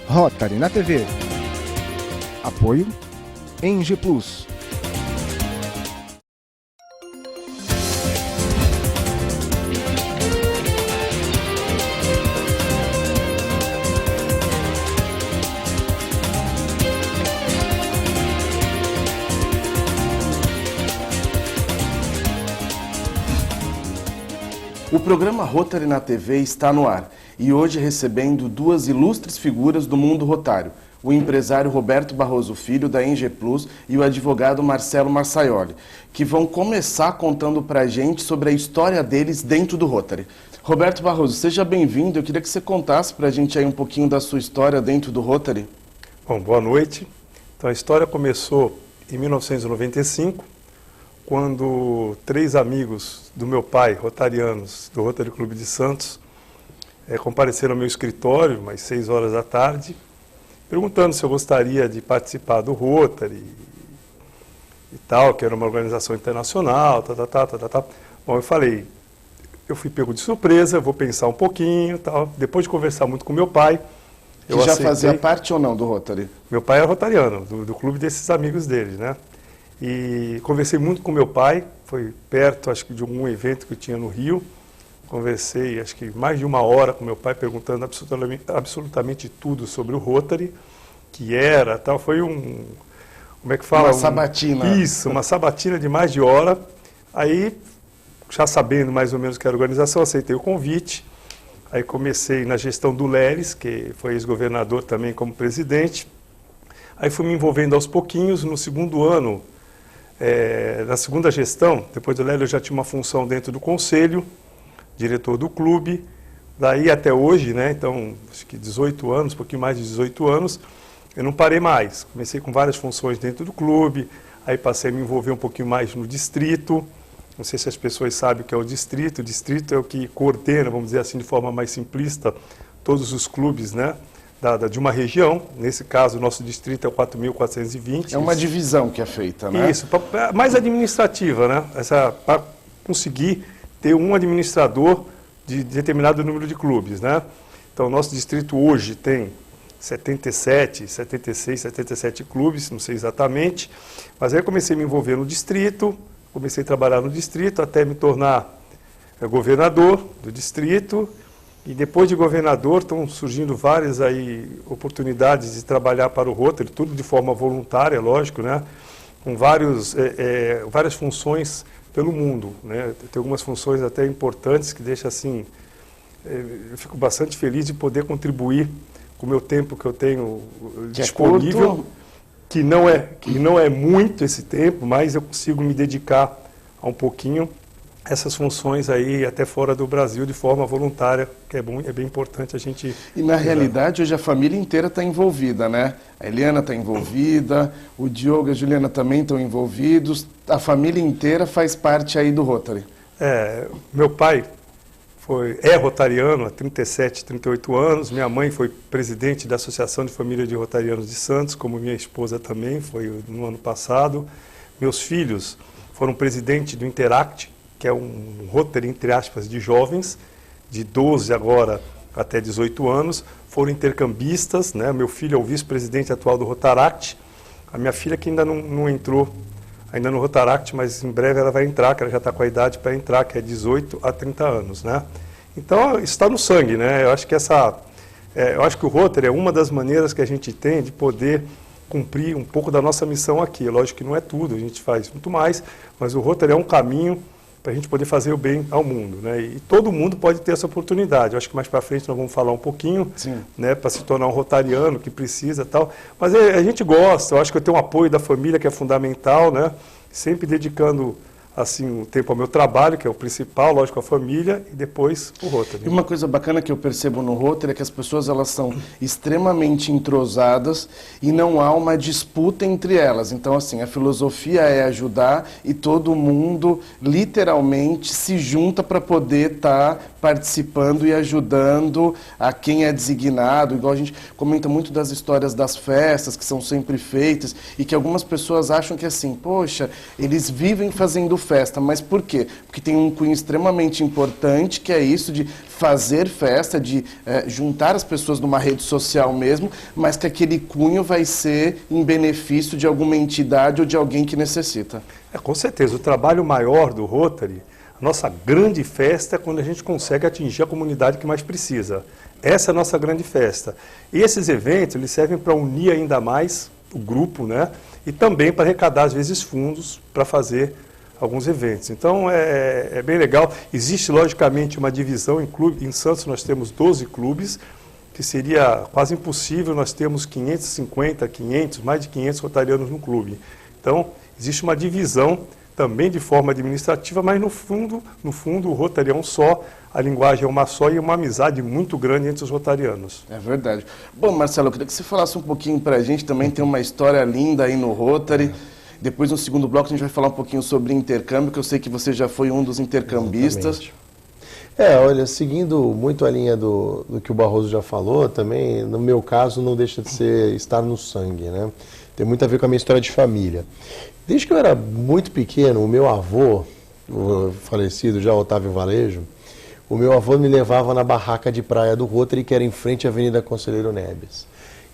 Rotary na TV. Apoio ENGE Plus. O programa Rotary na TV está no ar e hoje recebendo duas ilustres figuras do mundo rotário, o empresário Roberto Barroso Filho, da ENGE Plus, e o advogado Marcelo Marsaioli, que vão começar contando pra gente sobre a história deles dentro do Rotary. Roberto Barroso, seja bem-vindo. Eu queria que você contasse pra gente aí um pouquinho da sua história dentro do Rotary. Bom, boa noite. Então a história começou em 1995, quando três amigos do meu pai, rotarianos, do Rotary Clube de Santos, compareceram ao meu escritório, às 6 horas da tarde, perguntando se eu gostaria de participar do Rotary e tal, que era uma organização internacional, tal. Bom, eu falei, eu fui pego de surpresa, vou pensar um pouquinho, tal. Depois de conversar muito com meu pai, eu já aceitei. Fazia parte ou não do Rotary? Meu pai era rotariano, do clube desses amigos dele, né? E conversei muito com meu pai, foi perto, acho que de algum evento que eu tinha no Rio. Conversei, acho que mais de 1 hora com meu pai, perguntando absolutamente tudo sobre o Rotary, que era, tal. Foi como é que fala? Uma sabatina. Isso, uma sabatina de mais de hora. Aí, já sabendo mais ou menos o que era a organização, aceitei o convite. Aí comecei na gestão do Leles, que foi ex-governador também como presidente. Aí fui me envolvendo aos pouquinhos. No segundo ano, na segunda gestão, depois do Lélio, eu já tinha uma função dentro do conselho, diretor do clube. Daí até hoje, né, então, acho que 18 anos, um pouquinho mais de 18 anos, eu não parei mais. Comecei com várias funções dentro do clube, aí passei a me envolver um pouquinho mais no distrito. Não sei se as pessoas sabem o que é o distrito. O distrito é o que coordena, vamos dizer assim, de forma mais simplista, todos os clubes, né, de uma região. Nesse caso, o nosso distrito é o 4.420. É uma divisão que é feita, né? Isso, mais administrativa, né? Para conseguir ter um administrador de determinado número de clubes, né? Então, o nosso distrito hoje tem 77 clubes, não sei exatamente, mas aí eu comecei a me envolver no distrito, comecei a trabalhar no distrito até me tornar governador do distrito. E depois de governador, estão surgindo várias aí oportunidades de trabalhar para o Rotary, tudo de forma voluntária, lógico, né? Com várias funções pelo mundo, né? Tem algumas funções até importantes que deixam assim, eu fico bastante feliz de poder contribuir com o meu tempo que eu tenho disponível, que não é muito esse tempo, mas eu consigo me dedicar a um pouquinho essas funções aí até fora do Brasil de forma voluntária, que é bem importante a gente... E na realidade hoje a família inteira está envolvida, né? A Eliana está envolvida, o Diogo e a Juliana também estão envolvidos, a família inteira faz parte aí do Rotary. Meu pai é rotariano há 37, 38 anos, minha mãe foi presidente da Associação de Família de Rotarianos de Santos, como minha esposa também, foi no ano passado. Meus filhos foram presidente do Interact, que é um Rotary, entre aspas, de jovens, de 12 agora até 18 anos, foram intercambistas, né? Meu filho é o vice-presidente atual do Rotaract, a minha filha que ainda não entrou ainda no Rotaract, mas em breve ela vai entrar, que ela já está com a idade para entrar, que é 18 a 30 anos, né? Então, isso está no sangue, né? Eu acho que o Rotary é uma das maneiras que a gente tem de poder cumprir um pouco da nossa missão aqui. Lógico que não é tudo, a gente faz muito mais, mas o Rotary é um caminho para a gente poder fazer o bem ao mundo, né? E todo mundo pode ter essa oportunidade. Eu acho que mais para frente nós vamos falar um pouquinho, né, para se tornar um rotariano que precisa e tal. Mas a gente gosta, eu acho que eu tenho um apoio da família que é fundamental, né? Sempre dedicando assim, o tempo ao meu trabalho, que é o principal, lógico, a família, e depois o Rotary. E uma coisa bacana que eu percebo no Rotary é que as pessoas elas são extremamente entrosadas e não há uma disputa entre elas. Então, assim, a filosofia é ajudar e todo mundo, literalmente, se junta para poder estar participando e ajudando a quem é designado. Igual a gente comenta muito das histórias das festas que são sempre feitas e que algumas pessoas acham que, assim, poxa, eles vivem fazendo festa. Mas por quê? Porque tem um cunho extremamente importante, que é isso de fazer festa, de juntar as pessoas numa rede social mesmo, mas que aquele cunho vai ser em benefício de alguma entidade ou de alguém que necessita. Com certeza, o trabalho maior do Rotary, a nossa grande festa é quando a gente consegue atingir a comunidade que mais precisa. Essa é a nossa grande festa. E esses eventos, eles servem para unir ainda mais o grupo, né? E também para arrecadar, às vezes, fundos para fazer alguns eventos. Então, é bem legal. Existe, logicamente, uma divisão em clube. Em Santos, nós temos 12 clubes, que seria quase impossível nós termos 500, mais de 500 rotarianos no clube. Então, existe uma divisão também de forma administrativa, mas no fundo o Rotary é um só, a linguagem é uma só e uma amizade muito grande entre os rotarianos. É verdade. Bom, Marcelo, eu queria que você falasse um pouquinho para a gente, também tem uma história linda aí no Rotary. Depois, no segundo bloco, a gente vai falar um pouquinho sobre intercâmbio, que eu sei que você já foi um dos intercambistas. Exatamente. Olha, seguindo muito a linha do que o Barroso já falou, também, no meu caso, não deixa de estar no sangue, né? Tem muito a ver com a minha história de família. Desde que eu era muito pequeno, o meu avô, o falecido já Otávio Valejo, o meu avô me levava na barraca de praia do Rotary, que era em frente à Avenida Conselheiro Neves.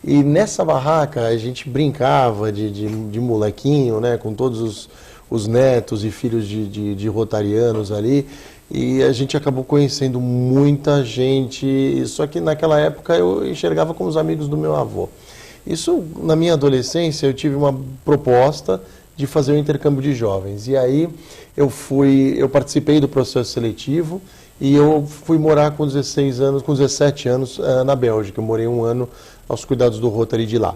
E nessa barraca a gente brincava de molequinho, né, com todos os netos e filhos de rotarianos ali, e a gente acabou conhecendo muita gente, só que naquela época eu enxergava como os amigos do meu avô. Isso, na minha adolescência, eu tive uma proposta de fazer um intercâmbio de jovens. E aí eu participei do processo seletivo e eu fui morar com 17 anos na Bélgica. Eu morei um ano aos cuidados do Rotary de lá.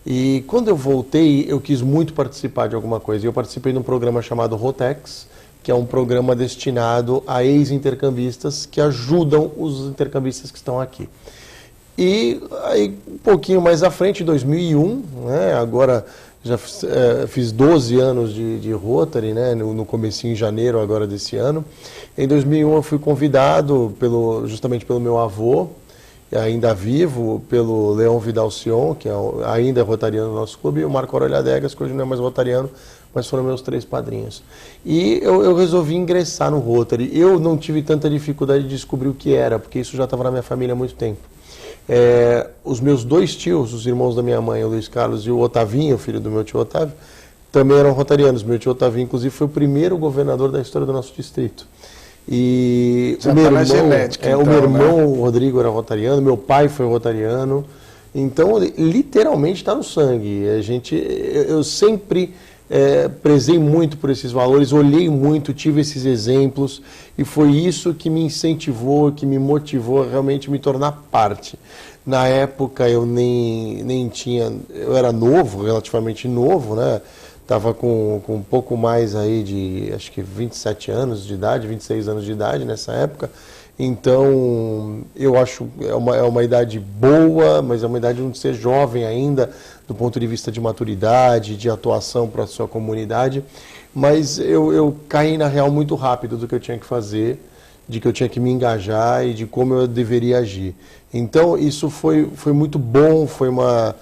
E quando eu voltei, eu quis muito participar de alguma coisa. Eu participei de um programa chamado Rotex, que é um programa destinado a ex-intercambistas que ajudam os intercambistas que estão aqui. E aí, um pouquinho mais à frente, em 2001, né, agora já fiz 12 anos de Rotary, né, no comecinho, em janeiro agora desse ano. Em 2001 eu fui convidado justamente pelo meu avô, ainda vivo, pelo Leão Vidal-Sion, que ainda é rotariano no nosso clube, e o Marco Aurélio Adegas, que hoje não é mais rotariano, mas foram meus 3 padrinhos. E eu resolvi ingressar no Rotary. Eu não tive tanta dificuldade de descobrir o que era, porque isso já estava na minha família há muito tempo. Os meus 2 tios, os irmãos da minha mãe, o Luiz Carlos e o Otavinho, filho do meu tio Otávio, também eram rotarianos. Meu tio Otavinho, inclusive, foi o primeiro governador da história do nosso distrito. E já o meu irmão, genética, então, o meu irmão, né? O Rodrigo, era rotariano, meu pai foi rotariano. Então, literalmente está no sangue. Eu sempre prezei muito por esses valores, olhei muito, tive esses exemplos, e foi isso que me incentivou, que me motivou a realmente me tornar parte. Na época eu nem tinha, eu era novo, relativamente novo, né? Estava com um pouco mais aí de, acho que 27 anos de idade, 26 anos de idade nessa época. Então, eu acho é uma idade boa, mas é uma idade de ser jovem ainda, do ponto de vista de maturidade, de atuação para a sua comunidade. Mas eu caí na real muito rápido do que eu tinha que fazer, de que eu tinha que me engajar e de como eu deveria agir. Então, isso foi muito bom, foi uma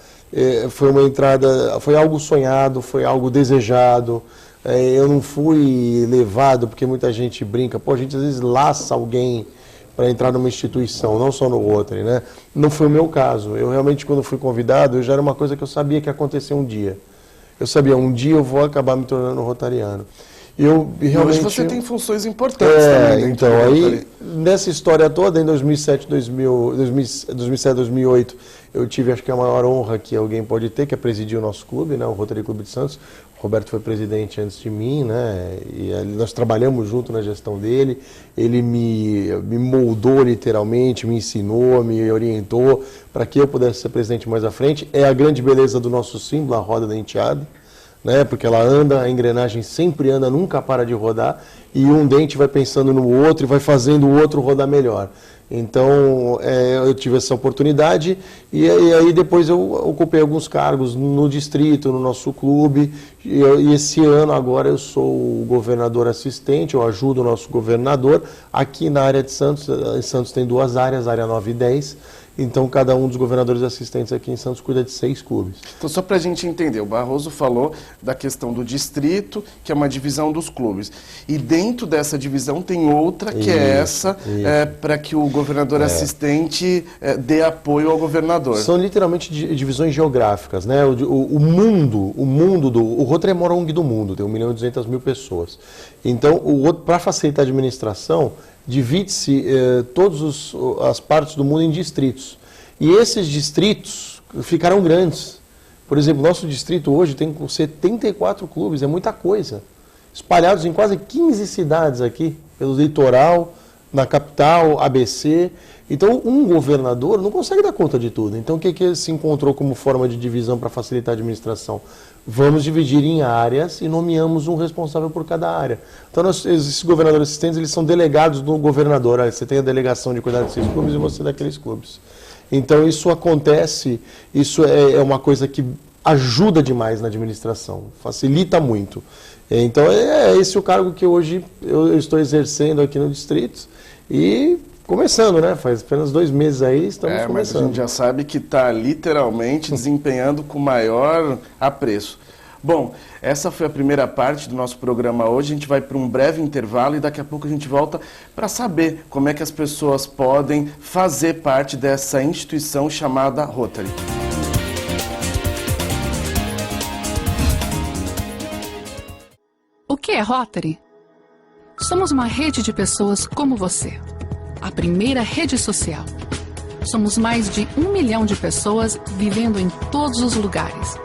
entrada, foi algo sonhado, foi algo desejado. Eu não fui levado, porque muita gente brinca, a gente às vezes laça alguém para entrar numa instituição, não só no Rotary, né? Não foi o meu caso. Eu realmente, quando fui convidado, já era uma coisa que eu sabia que ia acontecer um dia. Eu sabia, um dia eu vou acabar me tornando rotariano. Hoje você tem funções importantes também. Então, aí, nessa história toda, em 2007, 2008, eu tive, acho que a maior honra que alguém pode ter, que é presidir o nosso clube, né, o Rotary Clube de Santos. O Roberto foi presidente antes de mim, né, e nós trabalhamos junto na gestão dele. Ele me moldou literalmente, me ensinou, me orientou para que eu pudesse ser presidente mais à frente. É a grande beleza do nosso símbolo, a roda da enteada, né, porque ela anda, a engrenagem sempre anda, nunca para de rodar, e um dente vai pensando no outro e vai fazendo o outro rodar melhor. Então, eu tive essa oportunidade e aí depois eu ocupei alguns cargos no distrito, no nosso clube, e esse ano agora eu sou o governador assistente, eu ajudo o nosso governador aqui na área de Santos. Em Santos tem 2 áreas, área 9 e 10, Então, cada um dos governadores assistentes aqui em Santos cuida de 6 clubes. Então, só para a gente entender, o Barroso falou da questão do distrito, que é uma divisão dos clubes. E dentro dessa divisão tem outra, que é essa, para que o governador assistente dê apoio ao governador. São literalmente divisões geográficas, né? O Rotary é a maior ONG do mundo, tem 1.200.000 pessoas. Então, para facilitar a administração, divide-se todas as partes do mundo em distritos. E esses distritos ficarão grandes. Por exemplo, nosso distrito hoje tem 74 clubes, é muita coisa. Espalhados em quase 15 cidades aqui, pelo litoral, na capital, ABC. Então, um governador não consegue dar conta de tudo. Então, o que se encontrou como forma de divisão para facilitar a administração? Vamos dividir em áreas e nomeamos um responsável por cada área. Então, esses governadores assistentes, eles são delegados do governador. Você tem a delegação de cuidar desses clubes e você daqueles clubes. Então, isso acontece, isso é uma coisa que ajuda demais na administração, facilita muito. Então, é esse o cargo que hoje eu estou exercendo aqui no distrito e começando, né? Faz apenas 2 meses aí, estamos começando. Mas a gente já sabe que está literalmente desempenhando com maior apreço. Bom, essa foi a primeira parte do nosso programa hoje. A gente vai para um breve intervalo e daqui a pouco a gente volta para saber como é que as pessoas podem fazer parte dessa instituição chamada Rotary. O que é Rotary? Somos uma rede de pessoas como você. A primeira rede social. Somos mais de 1 milhão de pessoas vivendo em todos os lugares.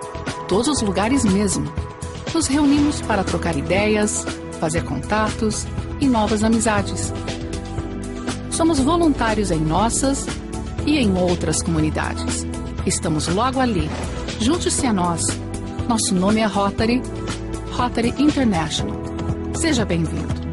Todos os lugares mesmo. Nos reunimos para trocar ideias, fazer contatos e novas amizades. Somos voluntários em nossas e em outras comunidades. Estamos logo ali. Junte-se a nós. Nosso nome é Rotary, Rotary International. Seja bem-vindo.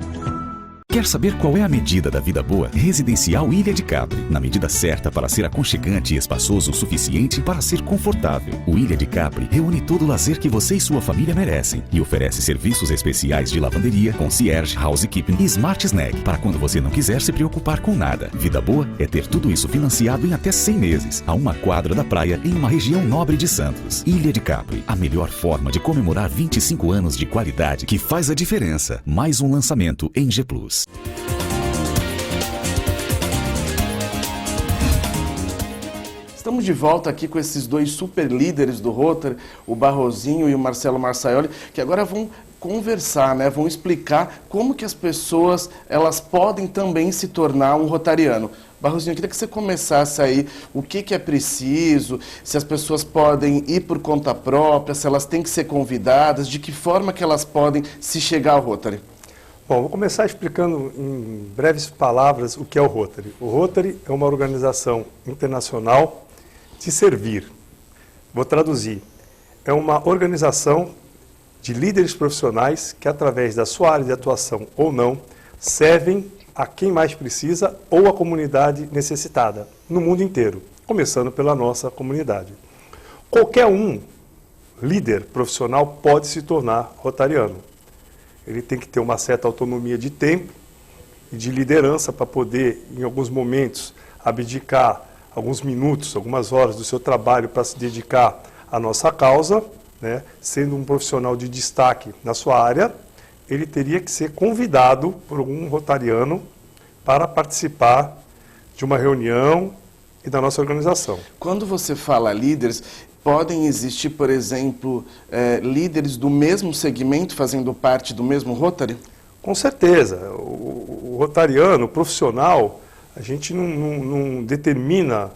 Quer saber qual é a medida da vida boa? Residencial Ilha de Capri. Na medida certa para ser aconchegante e espaçoso o suficiente para ser confortável. O Ilha de Capri reúne todo o lazer que você e sua família merecem e oferece serviços especiais de lavanderia, concierge, housekeeping e smart snack para quando você não quiser se preocupar com nada. Vida boa é ter tudo isso financiado em até 100 meses, a 1 quadra da praia em uma região nobre de Santos. Ilha de Capri, a melhor forma de comemorar 25 anos de qualidade que faz a diferença. Mais um lançamento em G+. Estamos de volta aqui com esses 2 super líderes do Rotary, o Barrosinho e o Marcelo Marsaioli, que agora vão conversar, né? Vão explicar como que as pessoas elas podem também se tornar um rotariano. Barrosinho, eu queria que você começasse aí o que é preciso, se as pessoas podem ir por conta própria, se elas têm que ser convidadas, de que forma que elas podem se chegar ao Rotary. Bom, vou começar explicando em breves palavras o que é o Rotary. O Rotary é uma organização internacional de servir. Vou traduzir. É uma organização de líderes profissionais que, através da sua área de atuação ou não, servem a quem mais precisa ou a comunidade necessitada, no mundo inteiro, começando pela nossa comunidade. Qualquer líder profissional pode se tornar rotariano. Ele tem que ter uma certa autonomia de tempo e de liderança para poder, em alguns momentos, abdicar alguns minutos, algumas horas do seu trabalho para se dedicar à nossa causa, né? Sendo um profissional de destaque na sua área, ele teria que ser convidado por um rotariano para participar de uma reunião e da nossa organização. Quando você fala líderes, podem existir, por exemplo, líderes do mesmo segmento fazendo parte do mesmo Rotary? Com certeza. O rotariano, o profissional, a gente não determina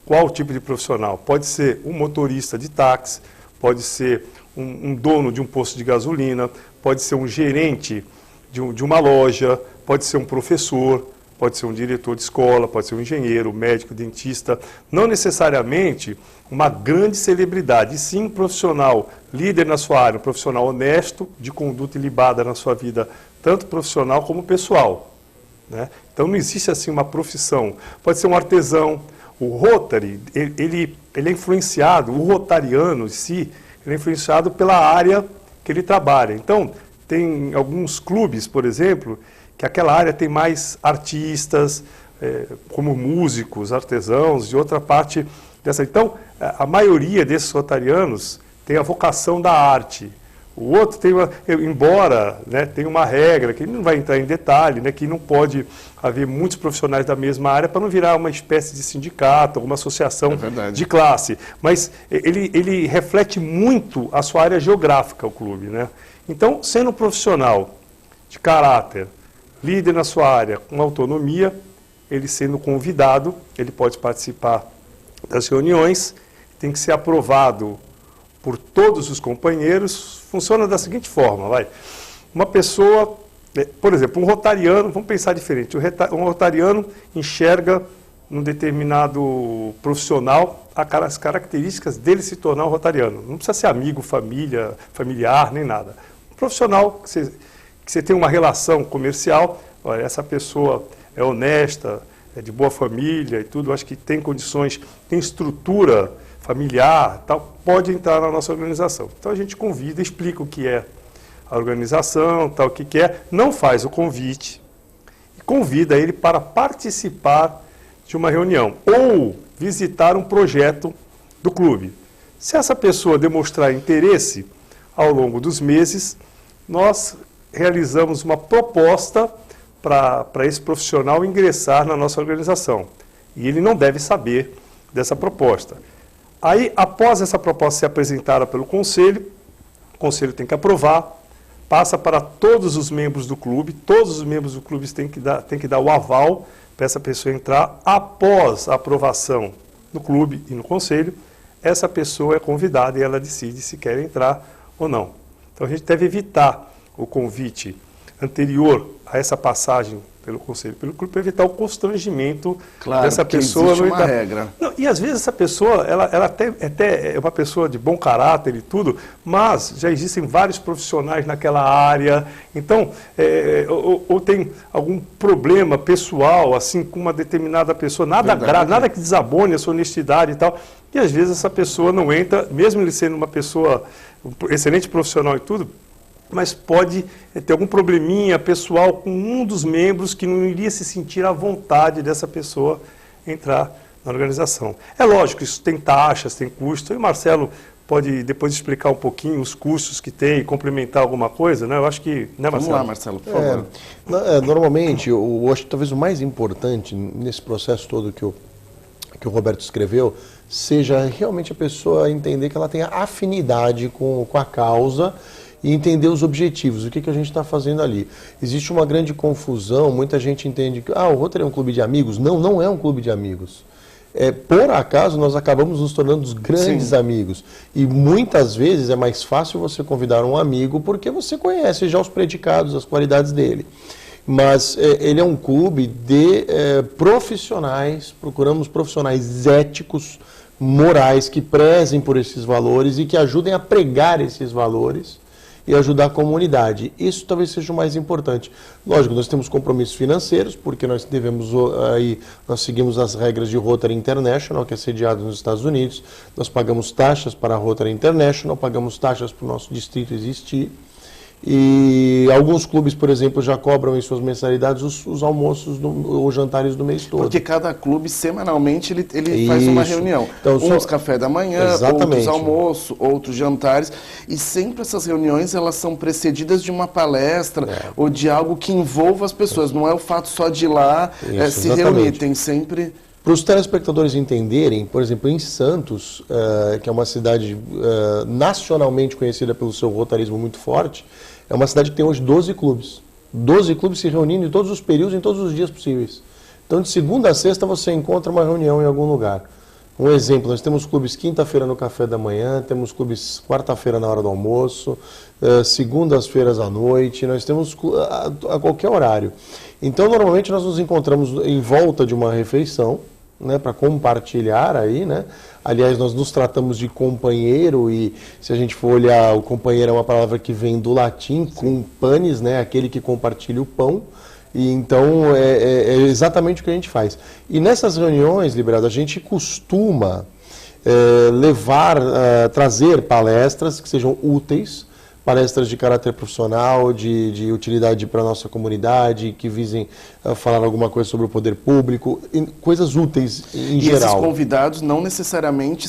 qual tipo de profissional. Pode ser um motorista de táxi, pode ser um dono de um posto de gasolina, pode ser um gerente de uma loja, pode ser um professor, pode ser um diretor de escola, pode ser um engenheiro, médico, dentista. Não necessariamente uma grande celebridade, e sim um profissional líder na sua área, um profissional honesto, de conduta ilibada na sua vida, tanto profissional como pessoal, né? Então não existe assim uma profissão. Pode ser um artesão. O Rotary, ele é influenciado, o rotariano em si, ele é influenciado pela área que ele trabalha. Então, tem alguns clubes, por exemplo, que aquela área tem mais artistas, como músicos, artesãos, e outra parte dessa. Então, a maioria desses rotarianos tem a vocação da arte. O outro tem embora, né, tem uma regra, que não vai entrar em detalhe, né, que não pode haver muitos profissionais da mesma área para não virar uma espécie de sindicato, alguma associação de classe. Mas ele reflete muito a sua área geográfica, o clube, né? Então, sendo um profissional de caráter, líder na sua área, com autonomia, ele sendo convidado, ele pode participar das reuniões, tem que ser aprovado por todos os companheiros. Funciona da seguinte forma, uma pessoa, por exemplo, um rotariano, vamos pensar diferente, um rotariano enxerga num determinado profissional as características dele se tornar um rotariano. Não precisa ser amigo, familiar, nem nada. Um profissional que você tem uma relação comercial, olha, essa pessoa é honesta, é de boa família e tudo, acho que tem condições, tem estrutura familiar, tal, pode entrar na nossa organização. Então a gente convida, explica o que é a organização, tal, o que é, não faz o convite e convida ele para participar de uma reunião ou visitar um projeto do clube. Se essa pessoa demonstrar interesse, ao longo dos meses, nós realizamos uma proposta para esse profissional ingressar na nossa organização. E ele não deve saber dessa proposta. Aí, após essa proposta ser apresentada pelo conselho, o conselho tem que aprovar, passa para todos os membros do clube, todos os membros do clube têm que dar o aval para essa pessoa entrar. Após a aprovação no clube e no conselho, essa pessoa é convidada e ela decide se quer entrar ou não. Então, a gente deve evitar o convite anterior a essa passagem pelo conselho, pelo clube, para evitar o constrangimento dessa pessoa. Existe uma regra. Não, e às vezes essa pessoa, ela até é uma pessoa de bom caráter e tudo, mas já existem vários profissionais naquela área, então, ou tem algum problema pessoal, assim, com uma determinada pessoa, nada grave, nada que desabone a sua honestidade e tal, e às vezes essa pessoa não entra, mesmo ele sendo uma pessoa, um excelente profissional e tudo, mas pode ter algum probleminha pessoal com um dos membros que não iria se sentir à vontade dessa pessoa entrar na organização. É lógico, isso tem taxas, tem custos, e o Marcelo pode depois explicar um pouquinho os custos que tem e complementar alguma coisa, né? Eu acho que... Né, Marcelo? Vamos lá, Marcelo, por favor. Normalmente, eu acho que talvez o mais importante nesse processo todo que o Roberto escreveu seja realmente a pessoa entender que ela tem afinidade com a causa e entender os objetivos, o que a gente está fazendo ali. Existe uma grande confusão, muita gente entende que o Rotary é um clube de amigos. Não, não é um clube de amigos. Por acaso, nós acabamos nos tornando os grandes amigos. E muitas vezes é mais fácil você convidar um amigo porque você conhece já os predicados, as qualidades dele. Mas ele é um clube de profissionais, procuramos profissionais éticos, morais, que prezem por esses valores e que ajudem a pregar esses valores e ajudar a comunidade. Isso talvez seja o mais importante. Lógico, nós temos compromissos financeiros, porque nós seguimos as regras de Rotary International, que é sediado nos Estados Unidos. Nós pagamos taxas para a Rotary International, pagamos taxas para o nosso distrito existir. E alguns clubes, por exemplo, já cobram em suas mensalidades os almoços ou jantares do mês todo. Porque cada clube, semanalmente, ele faz uma reunião. Então, uns café da manhã, outros almoço, outros jantares. E sempre essas reuniões, elas são precedidas de uma palestra ou de algo que envolva as pessoas. Não é o fato só de ir lá se reunir, tem sempre... Para os telespectadores entenderem, por exemplo, em Santos, que é uma cidade nacionalmente conhecida pelo seu rotarismo muito forte, é uma cidade que tem hoje 12 clubes. 12 clubes se reunindo em todos os períodos, em todos os dias possíveis. Então, de segunda a sexta, você encontra uma reunião em algum lugar. Um exemplo, nós temos clubes quinta-feira no café da manhã, temos clubes quarta-feira na hora do almoço, segundas-feiras à noite, nós temos a qualquer horário. Então, normalmente, nós nos encontramos em volta de uma refeição, né, para compartilhar aí, né? Aliás, nós nos tratamos de companheiro e, se a gente for olhar, o companheiro é uma palavra que vem do latim, cum panis, né, aquele que compartilha o pão. E então, é exatamente o que a gente faz. E nessas reuniões, Liberado, a gente costuma trazer palestras que sejam úteis palestras de caráter profissional, de utilidade para a nossa comunidade, que visem falar alguma coisa sobre o poder público, coisas úteis em geral. E esses convidados não necessariamente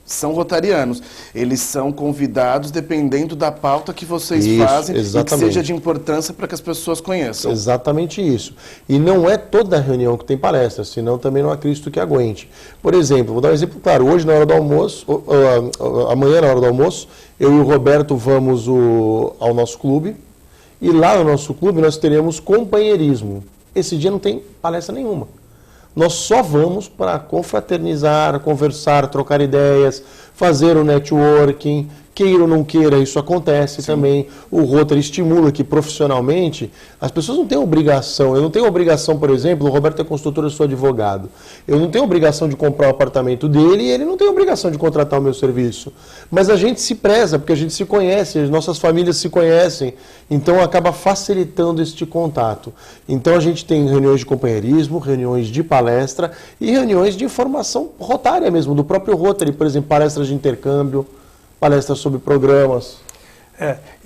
são rotarianos, eles são convidados dependendo da pauta que vocês fazem e que seja de importância para que as pessoas conheçam. Exatamente isso. E não é toda reunião que tem palestra, senão também não há Cristo que aguente. Por exemplo, vou dar um exemplo claro, hoje na hora do almoço, amanhã na hora do almoço, eu e o Roberto vamos ao nosso clube, e lá no nosso clube nós teremos companheirismo. Esse dia não tem palestra nenhuma. Nós só vamos para confraternizar, conversar, trocar ideias, fazer o networking. Queira ou não queira, isso acontece também. O Rotary estimula que profissionalmente as pessoas não têm obrigação. Eu não tenho obrigação, por exemplo, o Roberto é construtor, eu sou advogado. Eu não tenho obrigação de comprar o apartamento dele e ele não tem obrigação de contratar o meu serviço. Mas a gente se preza, porque a gente se conhece, as nossas famílias se conhecem. Então acaba facilitando este contato. Então a gente tem reuniões de companheirismo, reuniões de palestra e reuniões de informação rotária mesmo, do próprio Rotary, por exemplo, palestras de intercâmbio, palestras sobre programas.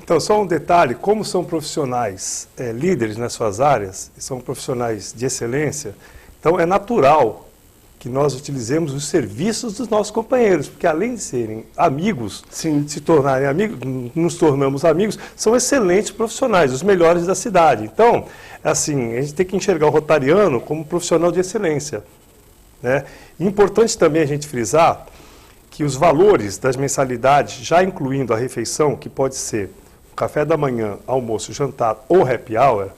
Então, só um detalhe, como são profissionais líderes nas suas áreas, são profissionais de excelência, então é natural que nós utilizemos os serviços dos nossos companheiros, porque além de serem amigos, se tornarem amigos, nos tornamos amigos, são excelentes profissionais, os melhores da cidade. Então, assim, a gente tem que enxergar o rotariano como um profissional de excelência, né? Importante também a gente frisar que os valores das mensalidades, já incluindo a refeição, que pode ser o café da manhã, almoço, jantar ou happy hour,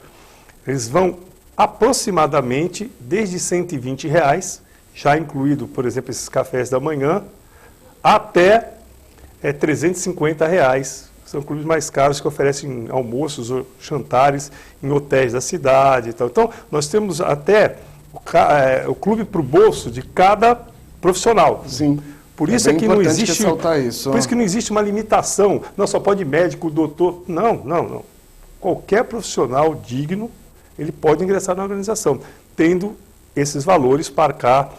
eles vão aproximadamente desde R$120, já incluído, por exemplo, esses cafés da manhã, até R$350. São clubes mais caros que oferecem almoços ou jantares em hotéis da cidade e tal. Então, nós temos até o clube para o bolso de cada profissional. Sim. Por isso é que não existe, isso. Por isso que não existe uma limitação. Não só pode médico, doutor. Não. Qualquer profissional digno, ele pode ingressar na organização, tendo esses valores para cá,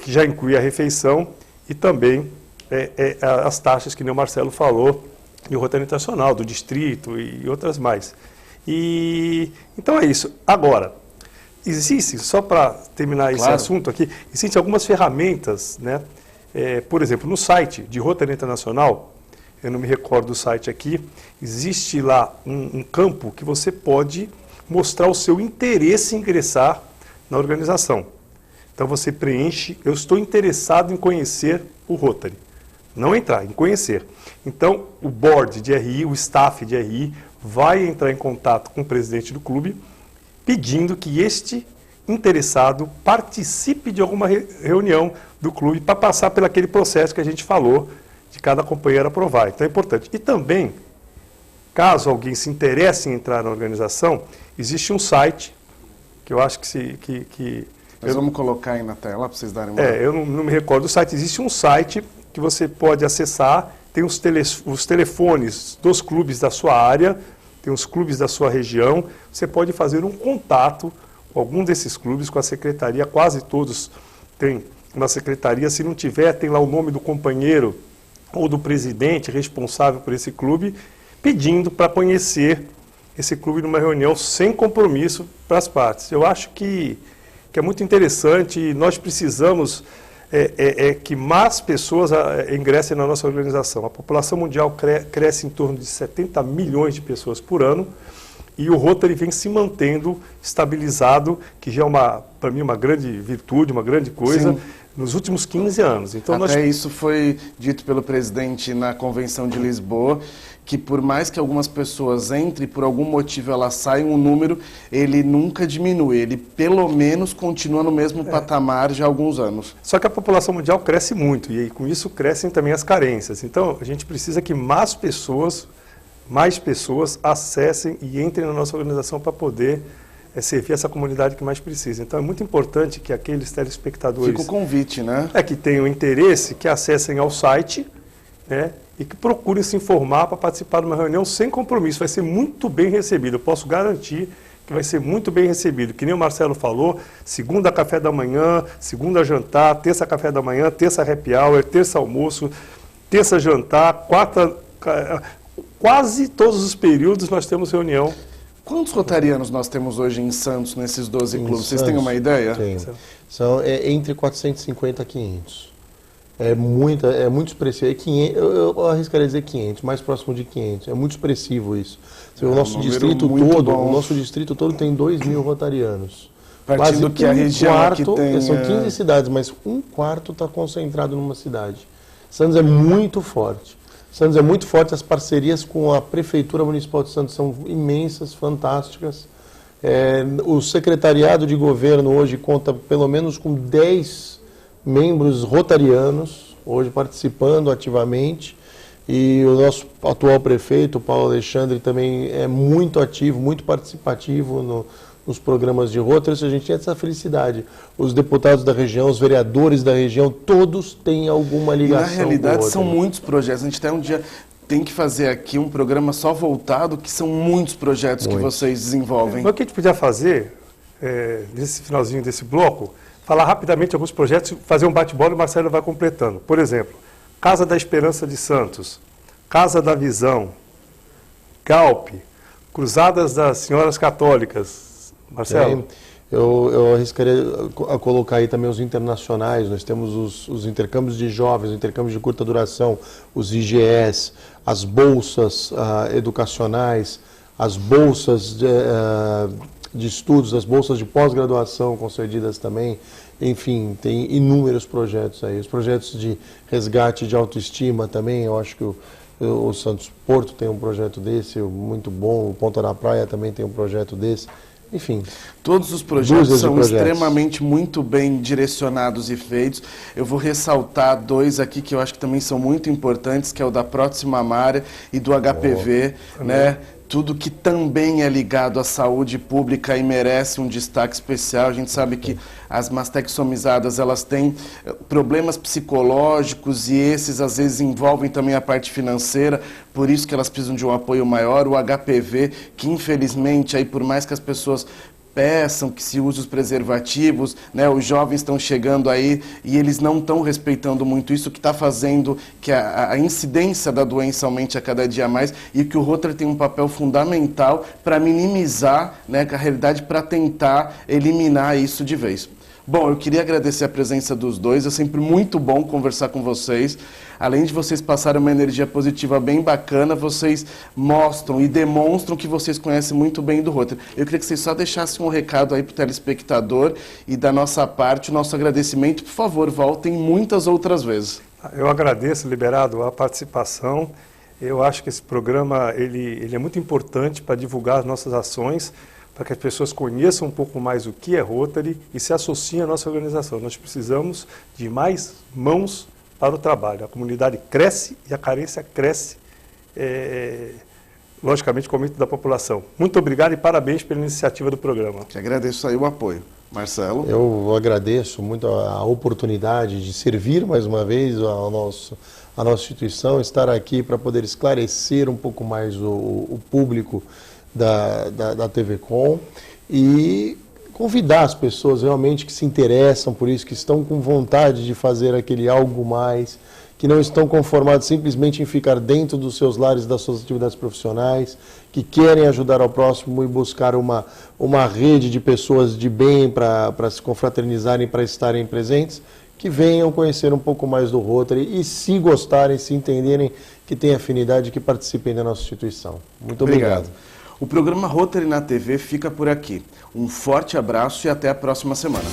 que já inclui a refeição e também as taxas que nem o Marcelo falou, e o Rotary Internacional, do distrito e outras mais. Então é isso. Agora, existe, só para terminar esse assunto aqui, existem algumas ferramentas, né? Por exemplo, no site de Rotary Internacional, eu não me recordo do site aqui, existe lá um campo que você pode mostrar o seu interesse em ingressar na organização. Então você preenche, eu estou interessado em conhecer o Rotary. Não entrar, em conhecer. Então o board de RI, o staff de RI, vai entrar em contato com o presidente do clube, pedindo que este interessado participe de alguma reunião do clube para passar por aquele processo que a gente falou de cada companheiro aprovar. Então é importante. E também, caso alguém se interesse em entrar na organização, existe um site que eu acho que Nós vamos colocar aí na tela para vocês darem uma... eu não me recordo do site. Existe um site que você pode acessar, tem os telefones dos clubes da sua área, tem os clubes da sua região, você pode fazer um contato com algum desses clubes, com a secretaria, quase todos têm uma secretaria, se não tiver, tem lá o nome do companheiro ou do presidente responsável por esse clube, pedindo para conhecer esse clube numa reunião sem compromisso para as partes. Eu acho que é muito interessante e nós precisamos que mais pessoas ingressem na nossa organização. A população mundial cresce em torno de 70 milhões de pessoas por ano e o Rotary vem se mantendo estabilizado, que já é, para mim, uma grande virtude, uma grande coisa, nos últimos 15 anos. Então, isso foi dito pelo presidente na Convenção de Lisboa, que por mais que algumas pessoas entrem, por algum motivo elas saiam um número, ele nunca diminui, ele pelo menos continua no mesmo patamar de há alguns anos. Só que a população mundial cresce muito e com isso crescem também as carências. Então a gente precisa que mais pessoas acessem e entrem na nossa organização para poder servir essa comunidade que mais precisa. Então é muito importante que aqueles telespectadores... Fica o convite, né? Que tenham interesse, que acessem ao site, né? E que procurem se informar para participar de uma reunião sem compromisso. Vai ser muito bem recebido. Eu posso garantir que vai ser muito bem recebido. Que nem o Marcelo falou, segunda café da manhã, segunda jantar, terça café da manhã, terça happy hour, terça almoço, terça jantar, quarta quase todos os períodos nós temos reunião. Quantos rotarianos nós temos hoje em Santos, nesses 12 Em clubes? Vocês Santos, têm uma ideia? Tenho. São entre 450 a 500. É muito expressivo. 500, eu arriscaria dizer 500, mais próximo de 500. É muito expressivo isso. O nosso distrito todo, o nosso distrito todo tem 2.000 rotarianos. Partindo que a região aqui tem... São 15 cidades, mas um quarto está concentrado numa cidade. Santos é muito forte. Santos é muito forte, as parcerias com a Prefeitura Municipal de Santos são imensas, fantásticas. O secretariado de governo hoje conta pelo menos com 10 membros rotarianos, hoje participando ativamente. E o nosso atual prefeito, Paulo Alexandre, também é muito ativo, muito participativo nos programas de Rotary. A gente tem essa felicidade. Os deputados da região, os vereadores da região, todos têm alguma ligação. E na realidade são muitos projetos. A gente até um dia tem que fazer aqui um programa só voltado, que são muitos projetos que vocês desenvolvem. O que a gente podia fazer, nesse finalzinho desse bloco, falar rapidamente alguns projetos, fazer um bate-bola e o Marcelo vai completando. Por exemplo, Casa da Esperança de Santos, Casa da Visão, Galp, Cruzadas das Senhoras Católicas. Marcelo? Eu arriscaria a colocar aí também os internacionais. Nós temos os intercâmbios de jovens, os intercâmbios de curta duração, os IGEs, as bolsas educacionais, as bolsas de estudos, as bolsas de pós-graduação concedidas também. Enfim, tem inúmeros projetos aí. Os projetos de resgate de autoestima também, eu acho que o Santos Porto tem um projeto desse, muito bom. O Ponta da Praia também tem um projeto desse. Enfim, todos os projetos são extremamente muito bem direcionados e feitos. Eu vou ressaltar dois aqui que eu acho que também são muito importantes, que é o da Prótese Mamária e do HPV, né? Tudo que também é ligado à saúde pública e merece um destaque especial. A gente sabe que as mastectomizadas, elas têm problemas psicológicos e esses às vezes envolvem também a parte financeira, por isso que elas precisam de um apoio maior. O HPV, que infelizmente, aí, por mais que as pessoas peçam que se use os preservativos, né? Os jovens estão chegando aí e eles não estão respeitando muito isso, que está fazendo que a incidência da doença aumente a cada dia mais, e que o Rotary tem um papel fundamental para minimizar, né, a realidade, para tentar eliminar isso de vez. Bom, eu queria agradecer a presença dos dois, é sempre muito bom conversar com vocês. Além de vocês passarem uma energia positiva bem bacana, vocês mostram e demonstram que vocês conhecem muito bem do Rotary. Eu queria que vocês só deixassem um recado aí para o telespectador e da nossa parte, o nosso agradecimento. Por favor, voltem muitas outras vezes. Eu agradeço, Liberado, a participação. Eu acho que esse programa ele é muito importante para divulgar as nossas ações, para que as pessoas conheçam um pouco mais o que é Rotary e se associem à nossa organização. Nós precisamos de mais mãos para o trabalho. A comunidade cresce e a carência cresce, logicamente, com o aumento da população. Muito obrigado e parabéns pela iniciativa do programa. Que agradeço aí o apoio. Marcelo? Eu agradeço muito a oportunidade de servir mais uma vez a nossa instituição, estar aqui para poder esclarecer um pouco mais o público da TV Com e convidar as pessoas realmente que se interessam por isso, que estão com vontade de fazer aquele algo mais, que não estão conformados simplesmente em ficar dentro dos seus lares, das suas atividades profissionais, que querem ajudar ao próximo e buscar uma rede de pessoas de bem para se confraternizarem, para estarem presentes, que venham conhecer um pouco mais do Rotary e, se gostarem, se entenderem que têm afinidade, que participem da nossa instituição. Muito obrigado. O programa Rotary na TV fica por aqui. Um forte abraço e até a próxima semana.